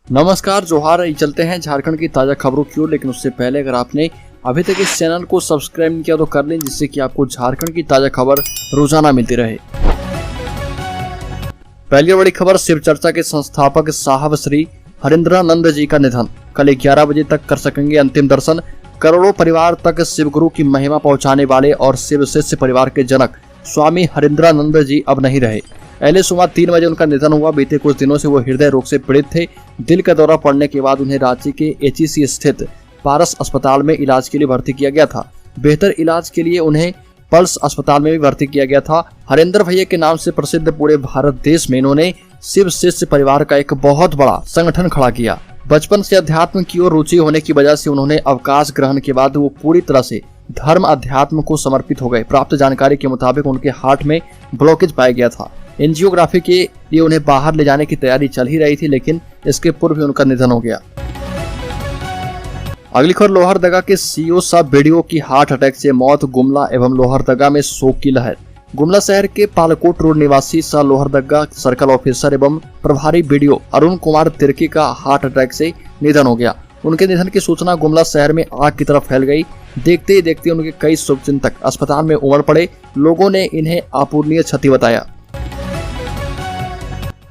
नमस्कार, जोहार। चलते हैं झारखंड की ताज़ा खबरों की ओर, लेकिन उससे पहले अगर आपने अभी तक इस चैनल को सब्सक्राइब नहीं किया तो कर लें, जिससे कि आपको झारखंड की ताज़ा खबर रोजाना मिलती रहे। पहली बड़ी खबर, शिव चर्चा के संस्थापक साहब श्री हरिंद्रानंद जी का निधन। कल 11 बजे तक कर सकेंगे अंतिम दर्शन। करोड़ों परिवार तक शिव गुरु की महिमा पहुंचाने वाले और शिव शिष्य परिवार के जनक स्वामी हरिंद्रानंद जी अब नहीं रहे। पहले सुबह 3 बजे उनका निधन हुआ। बीते कुछ दिनों से वो हृदय रोग से पीड़ित थे। दिल का दौरा पड़ने के बाद उन्हें रांची के HEC स्थित पारस अस्पताल में इलाज के लिए भर्ती किया गया था। बेहतर इलाज के लिए उन्हें पल्स अस्पताल में भी भर्ती किया गया था। हरिंदर भैया के नाम से प्रसिद्ध पूरे भारत देश में इन्होंने शिव शिष्य परिवार का एक बहुत बड़ा संगठन खड़ा किया। बचपन से अध्यात्म की ओर रुचि होने की वजह से उन्होंने अवकाश ग्रहण के बाद वो पूरी तरह से धर्म अध्यात्म को समर्पित हो गए। प्राप्त जानकारी के मुताबिक उनके हार्ट में ब्लॉकेज पाया गया था। एंजियोग्राफी के लिए उन्हें बाहर ले जाने की तैयारी चल ही रही थी, लेकिन इसके पूर्व ही उनका निधन हो गया। अगली खबर, लोहरदगा के CEO साहब बीडीओ की हार्ट अटैक से मौत। गुमला एवं लोहरदगा में शोक की लहर। गुमला शहर के पालकोट रोड निवासी सह लोहरदगा सर्कल ऑफिसर एवं प्रभारी बीडीओ अरुण कुमार तिर्की का हार्ट अटैक से निधन हो गया। उनके निधन की सूचना गुमला शहर में आग की तरफ फैल गई। देखते ही देखते उनके कई शुभचिंतक अस्पताल में उमड़ पड़े। लोगों ने इन्हें अपूरणीय क्षति बताया।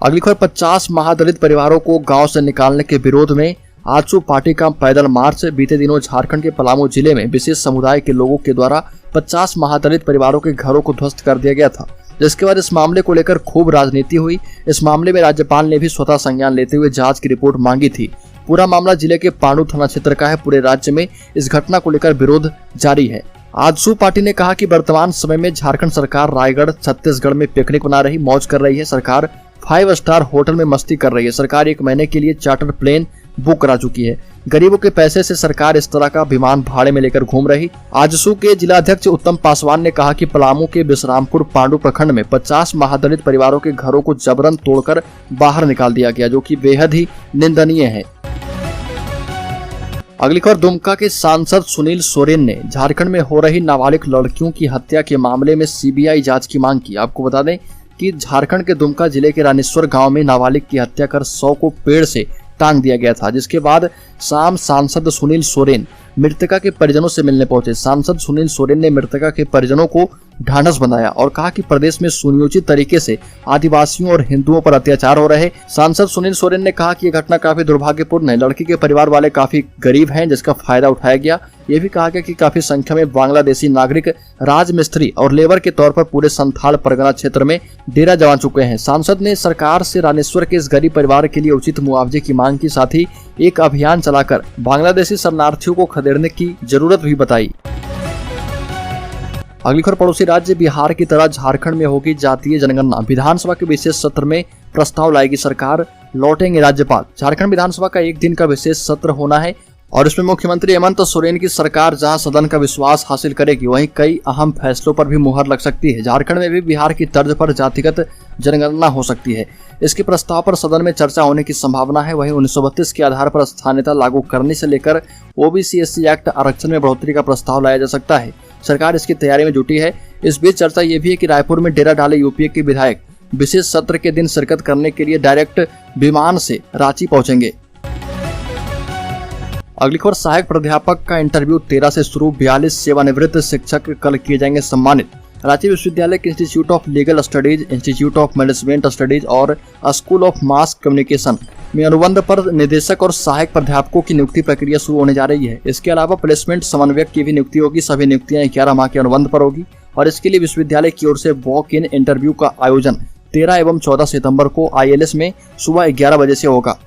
अगली खबर, 50 महादलित परिवारों को गांव से निकालने के विरोध में आजसू पार्टी का पैदल मार्च। बीते दिनों झारखंड के पलामू जिले में विशेष समुदाय के लोगों के द्वारा 50 महादलित परिवारों के घरों को ध्वस्त कर दिया गया था, जिसके बाद इस मामले को लेकर खूब राजनीति हुई। इस मामले में राज्यपाल ने भी स्वतः संज्ञान लेते हुए जांच की रिपोर्ट मांगी थी। पूरा मामला जिले के पांडु थाना क्षेत्र का है। पूरे राज्य में इस घटना को लेकर विरोध जारी है। आजसू पार्टी ने कहा कि वर्तमान समय में झारखंड सरकार रायगढ़ छत्तीसगढ़ में पिकनिक बना रही, मौज कर रही है। सरकार 5 स्टार होटल में मस्ती कर रही है। सरकार 1 महीने के लिए चार्टर प्लेन बुक करा चुकी है। गरीबों के पैसे से सरकार इस तरह का विमान भाड़े में लेकर घूम रही। आजसू के जिलाध्यक्ष उत्तम पासवान ने कहा कि पलामू के विश्रामपुर पांडु प्रखंड में 50 महादलित परिवारों के घरों को जबरन तोड़कर बाहर निकाल दिया गया, जो कि बेहद ही निंदनीय है। अगली खबर, दुमका के सांसद सुनील सोरेन ने झारखंड में हो रही नाबालिग लड़कियों की हत्या के मामले में CBI जांच की मांग की। आपको बता दें कि झारखंड के दुमका जिले के रानेश्वर गांव में नाबालिग की हत्या कर 100 को पेड़ से टांग दिया गया था, जिसके बाद शाम सांसद सुनील सोरेन मृतका के परिजनों से मिलने पहुंचे। सांसद सुनील सोरेन ने मृतका के परिजनों को ढांढस बंधाया और कहा कि प्रदेश में सुनियोजित तरीके से आदिवासियों और हिंदुओं पर अत्याचार हो रहे। सांसद सुनील सोरेन ने कहा कि यह घटना काफी दुर्भाग्यपूर्ण है। लड़की के परिवार वाले काफी गरीब हैं, जिसका फायदा उठाया गया। ये भी कहा गया कि काफी संख्या में बांग्लादेशी नागरिक राजमिस्त्री और लेबर के तौर पर पूरे संथाल परगना क्षेत्र में डेरा जमा चुके हैं। सांसद ने सरकार से रानेश्वर के इस गरीब परिवार के लिए उचित मुआवजे की मांग की, साथ ही एक अभियान चलाकर बांग्लादेशी शरणार्थियों को खदेड़ने की जरूरत भी बताई। अगली खबर, पड़ोसी राज्य बिहार की तरह झारखंड में होगी जातीय जनगणना। विधानसभा के विशेष सत्र में प्रस्ताव लाएगी सरकार, लौटेंगे राज्यपाल। झारखंड विधानसभा का 1 दिन का विशेष सत्र होना है और इसमें मुख्यमंत्री हेमंत सोरेन की सरकार जहां सदन का विश्वास हासिल करेगी, वहीं कई अहम फैसलों पर भी मुहर लग सकती है। झारखंड में भी बिहार की तर्ज पर जातिगत जनगणना हो सकती है। इसके प्रस्ताव पर सदन में चर्चा होने की संभावना है। वहीं 1932 के आधार पर स्थानीयता लागू करने से लेकर OBC SC एक्ट आरक्षण में बढ़ोतरी का प्रस्ताव लाया जा सकता है। सरकार इसकी तैयारी में जुटी है। इस बीच चर्चा ये भी है कि रायपुर में डेरा डाले UPA के विधायक विशेष सत्र के दिन शिरकत करने के लिए डायरेक्ट विमान से रांची पहुंचेंगे। अगली खबर, सहायक प्राध्यापक का इंटरव्यू 13 से शुरू। 42 सेवानिवृत्त शिक्षक कल किए जाएंगे सम्मानित। रांची विश्वविद्यालय के institute of legal studies, institute of management studies और स्कूल ऑफ मास कम्युनिकेशन में अनुबंध पर निदेशक और सहायक प्राध्यापकों की नियुक्ति प्रक्रिया शुरू होने जा रही है। इसके अलावा प्लेसमेंट समन्वयक की भी नियुक्ति होगी। सभी नियुक्तियां 11 माह के अनुबंध पर होगी और इसके लिए विश्वविद्यालय की ओर से वॉक इन इंटरव्यू का आयोजन 13 एवं 14 सितंबर को ILS में सुबह 11 बजे से होगा।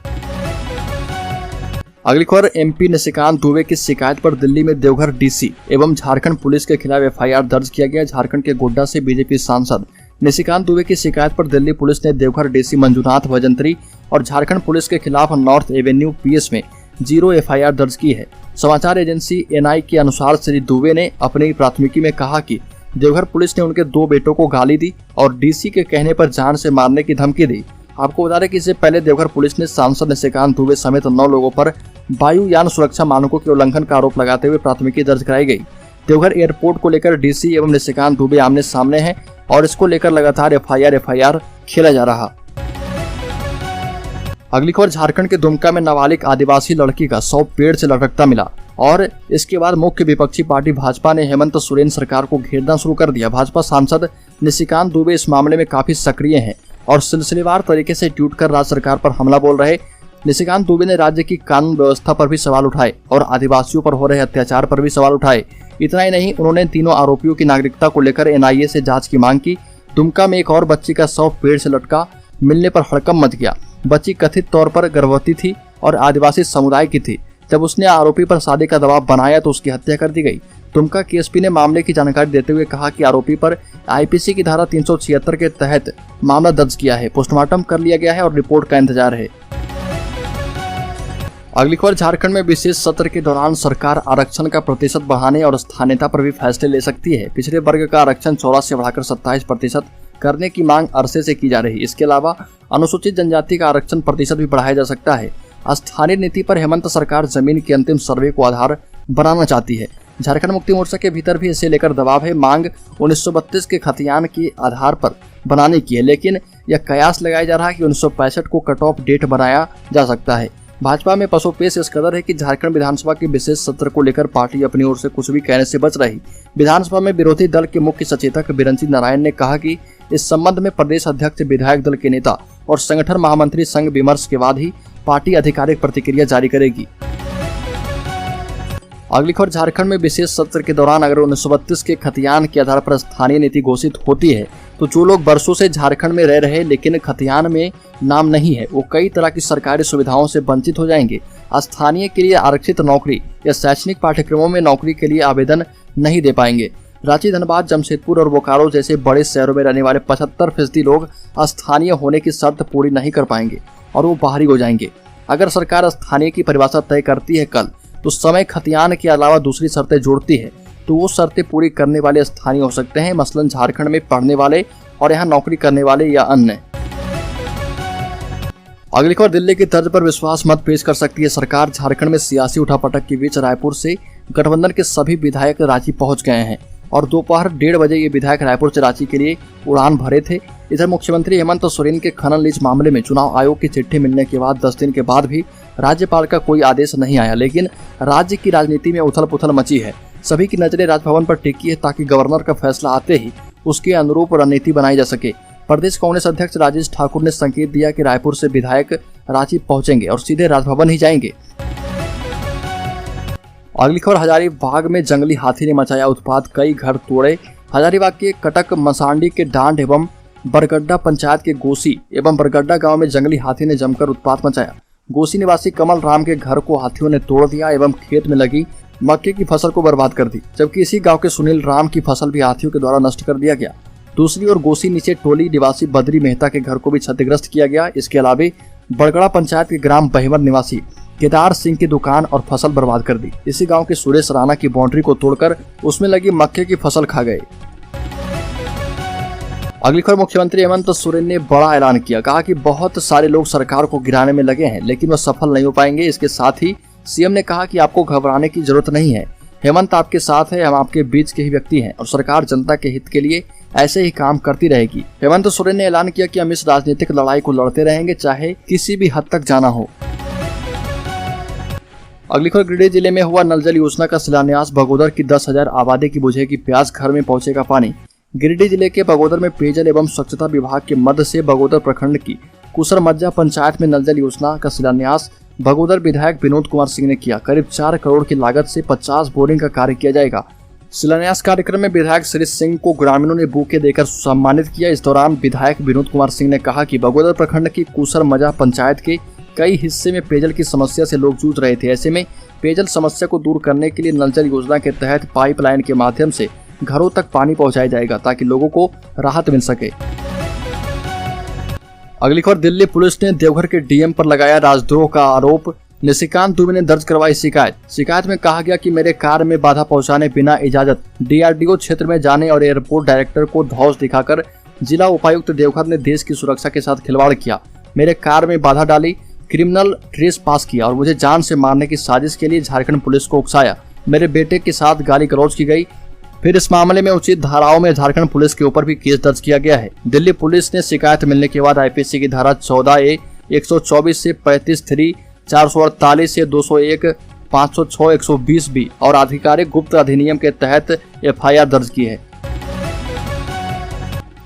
अगली खबर, MP निशिकांत दुबे की शिकायत पर दिल्ली में देवघर DC एवं झारखंड पुलिस के खिलाफ FIR दर्ज किया गया। झारखंड के गोड्डा से BJP सांसद निशिकांत दुबे की शिकायत पर दिल्ली पुलिस ने देवघर DC मंजुनाथ भजंत्री और झारखंड पुलिस के खिलाफ नॉर्थ एवेन्यू PS में 0 FIR दर्ज की है। समाचार एजेंसी NI के अनुसार श्री दुबे ने अपनी प्राथमिकी में कहा कि देवघर पुलिस ने उनके 2 बेटों को गाली दी और DC के कहने पर जान से मारने की धमकी दी। आपको बता दें कि इससे पहले देवघर पुलिस ने सांसद निशिकांत दुबे समेत 9 लोगों पर वायुयान सुरक्षा मानकों के उल्लंघन का आरोप लगाते हुए प्राथमिकी दर्ज कराई गई। देवघर एयरपोर्ट को लेकर DC एवं निशिकांत दुबे आमने सामने हैं और इसको लेकर लगातार FIR खेला जा रहा। अगली खबर, झारखंड के दुमका में नाबालिग आदिवासी लड़की का शव पेड़ से लटकता मिला और इसके बाद मुख्य विपक्षी पार्टी भाजपा ने हेमंत सोरेन सरकार को घेरना शुरू कर दिया। भाजपा सांसद निशिकांत दुबे इस मामले में काफी सक्रिय हैं और सिलसिलेवार तरीके से ट्वीट कर राज्य सरकार पर हमला बोल रहे। निशिकांत दुबे ने राज्य की कानून व्यवस्था पर भी सवाल उठाए और आदिवासियों पर हो रहे अत्याचार पर भी सवाल उठाए। इतना ही नहीं, उन्होंने तीनों आरोपियों की नागरिकता को लेकर एनआईए से जांच की मांग की। दुमका में एक और बच्ची का शव पेड़ से लटका मिलने पर हड़कंप मच गया। बच्ची कथित तौर पर गर्भवती थी और आदिवासी समुदाय की थी। जब उसने आरोपी पर शादी का दबाव बनाया तो उसकी हत्या कर दी गई। दुमका के एसपी ने मामले की जानकारी देते हुए कहा कि आरोपी पर आईपीसी की धारा 376 के तहत मामला दर्ज किया है, पोस्टमार्टम कर लिया गया है और रिपोर्ट का इंतजार है। अगली खबर, झारखंड में विशेष सत्र के दौरान सरकार आरक्षण का प्रतिशत बढ़ाने और स्थानीयता पर भी फैसले ले सकती है। पिछड़े वर्ग का आरक्षण 14 से बढ़ाकर 27% करने की मांग अरसे से की जा रही। इसके अलावा अनुसूचित जनजाति का आरक्षण प्रतिशत भी बढ़ाया जा सकता है। स्थानीय नीति पर हेमंत सरकार जमीन के अंतिम सर्वे को आधार बनाना चाहती है। झारखंड मुक्ति मोर्चा के भीतर भी इसे लेकर दबाव है। मांग 1932 के खतियान के आधार पर बनाने की है, लेकिन यह कयास लगाया जा रहा है कि 1965 को कट ऑफ डेट बनाया जा सकता है। भाजपा में पसोपेश इस कदर है कि झारखंड विधानसभा के विशेष सत्र को लेकर पार्टी अपनी ओर से कुछ भी कहने से बच रही। विधानसभा में विरोधी दल के मुख्य सचेतक बिरंची नारायण ने कहा कि इस संबंध में प्रदेश अध्यक्ष, विधायक दल के नेता और संगठन महामंत्री संग विमर्श के बाद ही पार्टी आधिकारिक प्रतिक्रिया जारी करेगी। अगली खबर, झारखंड में विशेष सत्र के दौरान अगर 1932 के खतियान के आधार पर स्थानीय नीति घोषित होती है तो जो लोग बरसों से झारखंड में रह रहे लेकिन खतियान में नाम नहीं है, वो कई तरह की सरकारी सुविधाओं से वंचित हो जाएंगे। स्थानीय के लिए आरक्षित नौकरी या शैक्षणिक पाठ्यक्रमों में नौकरी के लिए आवेदन नहीं दे पाएंगे। रांची, धनबाद, जमशेदपुर और बोकारो जैसे बड़े शहरों में रहने वाले 75% लोग स्थानीय होने की शर्त पूरी नहीं कर पाएंगे और वो बाहरी हो जाएंगे। अगर सरकार स्थानीय की परिभाषा तय करती है कल, तो समय खतियान के अलावा दूसरी शर्तें जोड़ती है तो वो शर्तें पूरी करने वाले स्थानीय हो सकते हैं, मसलन झारखंड में पढ़ने वाले और यहाँ नौकरी करने वाले या अन्य। अगली खबर, दिल्ली की तर्ज पर विश्वास मत पेश कर सकती है सरकार। झारखंड में सियासी उठापटक के बीच रायपुर से गठबंधन के सभी विधायक रांची पहुंच गए हैं और दोपहर 1:30 बजे ये विधायक रायपुर से रांची के लिए उड़ान भरे थे। इधर मुख्यमंत्री हेमंत सोरेन के खनन लीज मामले में चुनाव आयोग की चिट्ठी मिलने के बाद 10 दिन के बाद भी राज्यपाल का कोई आदेश नहीं आया, लेकिन राज्य की राजनीति में उथल पुथल मची है। सभी की नजरें राजभवन पर टिकी है ताकि गवर्नर का फैसला आते ही उसके अनुरूप रणनीति बनाई जा सके। प्रदेश कांग्रेस अध्यक्ष राजेश ठाकुर ने संकेत दिया कि रायपुर से विधायक रांची पहुंचेंगे और सीधे राजभवन ही जाएंगे। अगली खबर, हजारीबाग में जंगली हाथी ने मचाया उत्पात, कई घर तोड़े। हजारीबाग के कटक मसांडी के डांड एवं बरगड्डा पंचायत के गोसी एवं बरगड्डा गांव में जंगली हाथी ने जमकर उत्पात मचाया। गोसी निवासी कमल राम के घर को हाथियों ने तोड़ दिया एवं खेत में लगी मक्के की फसल को बर्बाद कर दी, जबकि इसी गांव के सुनील राम की फसल भी हाथियों के द्वारा नष्ट कर दिया गया। दूसरी ओर गोसी नीचे टोली निवासी बद्री मेहता के घर को भी क्षतिग्रस्त किया गया। इसके अलावा बड़गड़ा पंचायत के ग्राम बहिमर निवासी केदार सिंह की दुकान और फसल बर्बाद कर दी। इसी गांव के सुरेश राणा की बाउंड्री को तोड़कर उसमें लगी मक्के की फसल खा गए। अगली खबर, मुख्यमंत्री हेमंत सोरेन ने बड़ा ऐलान किया, कहा कि बहुत सारे लोग सरकार को गिराने में लगे हैं लेकिन वह सफल नहीं हो पाएंगे। इसके साथ ही सीएम ने कहा कि आपको घबराने की जरूरत नहीं है, हेमंत आपके साथ है, हम आपके बीच के ही व्यक्ति हैं और सरकार जनता के हित के लिए ऐसे ही काम करती रहेगी। हेमंत सोरेन ने ऐलान किया कि हम इस राजनीतिक लड़ाई को लड़ते रहेंगे, चाहे किसी भी हद तक जाना हो। अगली खबर, गिरिडीह जिले में हुआ नल जल योजना का शिलान्यास, बगोदर की 10,000 आबादी की बुझेगी प्यास, घर में पहुंचेगा पानी। गिरिडीह जिले के बगोदर में पेयजल एवं स्वच्छता विभाग के मध्य से बगोदर प्रखंड की कुसरमज्जा पंचायत में नल जल योजना का शिलान्यास बगोदर विधायक विनोद कुमार सिंह ने किया। करीब 4 करोड़ की लागत से 50 बोरिंग का कार्य किया जाएगा। शिलान्यास कार्यक्रम में विधायक श्री सिंह को ग्रामीणों ने बुके देकर सम्मानित किया। इस दौरान विधायक विनोद कुमार सिंह ने कहा कि बगोदर प्रखंड की कुसरमज्जा पंचायत के कई हिस्से में पेयजल की समस्या से लोग जूझ रहे थे। ऐसे में पेयजल समस्या को दूर करने के लिए नल जल योजना के तहत पाइपलाइन के माध्यम से घरों तक पानी पहुंचाया जाएगा ताकि लोगों को राहत मिल सके। अगली खबर, दिल्ली पुलिस ने देवघर के डीएम पर लगाया राजद्रोह का आरोप, निशिकांत दुबे ने दर्ज करवाई शिकायत में कहा गया कि मेरे कार में बाधा पहुंचाने बिना इजाजत डीआरडीओ क्षेत्र में जाने और एयरपोर्ट डायरेक्टर को धौंस दिखाकर जिला उपायुक्त देवघर ने देश की सुरक्षा के साथ खिलवाड़ किया, मेरे कार में बाधा डाली, क्रिमिनल ट्रेस पास किया और मुझे जान से मारने की साजिश के लिए झारखंड पुलिस को उकसाया। मेरे बेटे के साथ गाली गलौज की गई। फिर इस मामले में उचित धाराओं में झारखंड पुलिस के ऊपर भी केस दर्ज किया गया है। दिल्ली पुलिस ने शिकायत मिलने के बाद आईपीसी की धारा 14A 124 से 35(3), 448 से 201, 506, 120 बी और आधिकारिक गुप्त अधिनियम के तहत FIR दर्ज की है।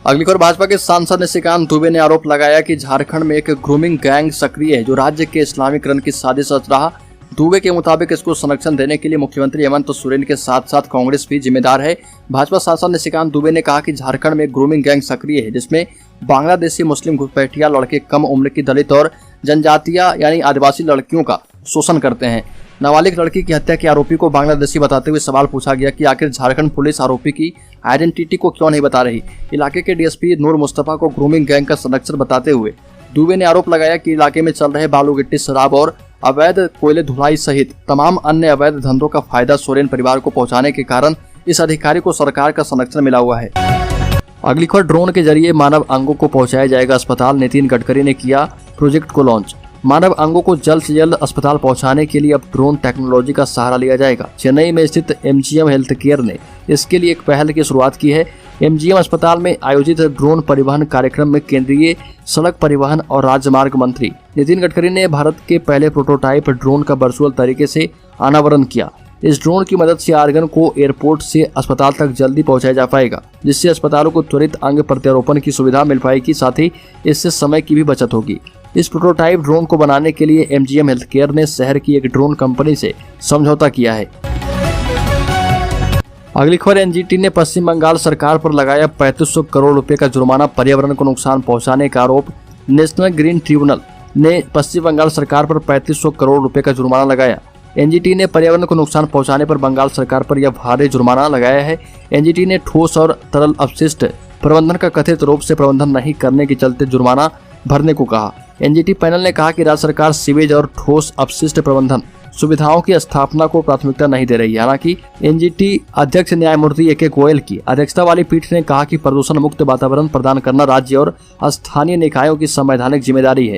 अगली खबर, भाजपा के सांसद निशिकांत दुबे ने आरोप लगाया कि झारखंड में एक ग्रूमिंग गैंग सक्रिय है जो राज्य के इस्लामीकरण की साजिश रच रहा। दुबे के मुताबिक इसको संरक्षण देने के लिए मुख्यमंत्री हेमंत सोरेन के साथ साथ कांग्रेस भी जिम्मेदार है। भाजपा सांसद निशिकांत दुबे ने कहा कि झारखंड में ग्रूमिंग गैंग सक्रिय है जिसमें बांग्लादेशी मुस्लिम घुसपैठिया लड़के कम उम्र की दलित और जनजातीय यानी आदिवासी लड़कियों का शोषण करते हैं। नाबालिग लड़की की हत्या के आरोपी को बांग्लादेशी बताते हुए सवाल पूछा गया कि आखिर झारखंड पुलिस आरोपी की आइडेंटिटी को क्यों नहीं बता रही। इलाके के डीएसपी नूर मुस्तफा को ग्रूमिंग गैंग का संरक्षण बताते हुए दुबे ने आरोप लगाया कि इलाके में चल रहे बालू गिट्टी, शराब और अवैध कोयले धुलाई सहित तमाम अन्य अवैध धंधों का फायदा सोरेन परिवार को पहुंचाने के कारण इस अधिकारी को सरकार का संरक्षण मिला हुआ है। अगली खबर, ड्रोन के जरिए मानव अंगों को पहुंचाया जाएगा अस्पताल, नितिन गडकरी ने किया प्रोजेक्ट को लॉन्च। मानव अंगों को जल्द से जल्द अस्पताल पहुंचाने के लिए अब ड्रोन टेक्नोलॉजी का सहारा लिया जाएगा। चेन्नई में स्थित MGM हेल्थ केयर ने इसके लिए एक पहल की शुरुआत की है। MGM अस्पताल में आयोजित ड्रोन परिवहन कार्यक्रम में केंद्रीय सड़क परिवहन और राजमार्ग मंत्री नितिन गडकरी ने भारत के पहले प्रोटोटाइप ड्रोन का वर्चुअल तरीके से अनावरण किया। इस ड्रोन की मदद से आर्गन को एयरपोर्ट से अस्पताल तक जल्दी पहुंचाया जा पाएगा, जिससे अस्पतालों को त्वरित अंग प्रत्यारोपण की सुविधा मिल पाएगी। साथ ही इससे समय की भी बचत होगी। इस प्रोटोटाइप ड्रोन को बनाने के लिए MGM हेल्थ केयर ने शहर की एक ड्रोन कंपनी से समझौता किया है। अगली खबर, NGT ने पश्चिम बंगाल सरकार पर लगाया 3500 करोड़ रुपए का जुर्माना, पर्यावरण को नुकसान पहुंचाने का आरोप। नेशनल ग्रीन ट्रिब्यूनल ने पश्चिम बंगाल सरकार पर 3500 करोड़ रुपए का जुर्माना लगाया। NGT ने पर्यावरण को नुकसान पहुंचाने पर बंगाल सरकार पर यह भारी जुर्माना लगाया है। NGT ने ठोस और तरल अपशिष्ट प्रबंधन का कथित रूप से प्रबंधन नहीं करने के चलते जुर्माना भरने को कहा। NGT पैनल ने कहा कि राज्य सरकार सीवेज और ठोस अपशिष्ट प्रबंधन सुविधाओं की स्थापना को प्राथमिकता नहीं दे रही है। हालांकि NGT अध्यक्ष न्यायमूर्ति AK गोयल की अध्यक्षता वाली पीठ ने कहा कि प्रदूषण मुक्त वातावरण प्रदान करना राज्य और स्थानीय निकायों की संवैधानिक जिम्मेदारी है।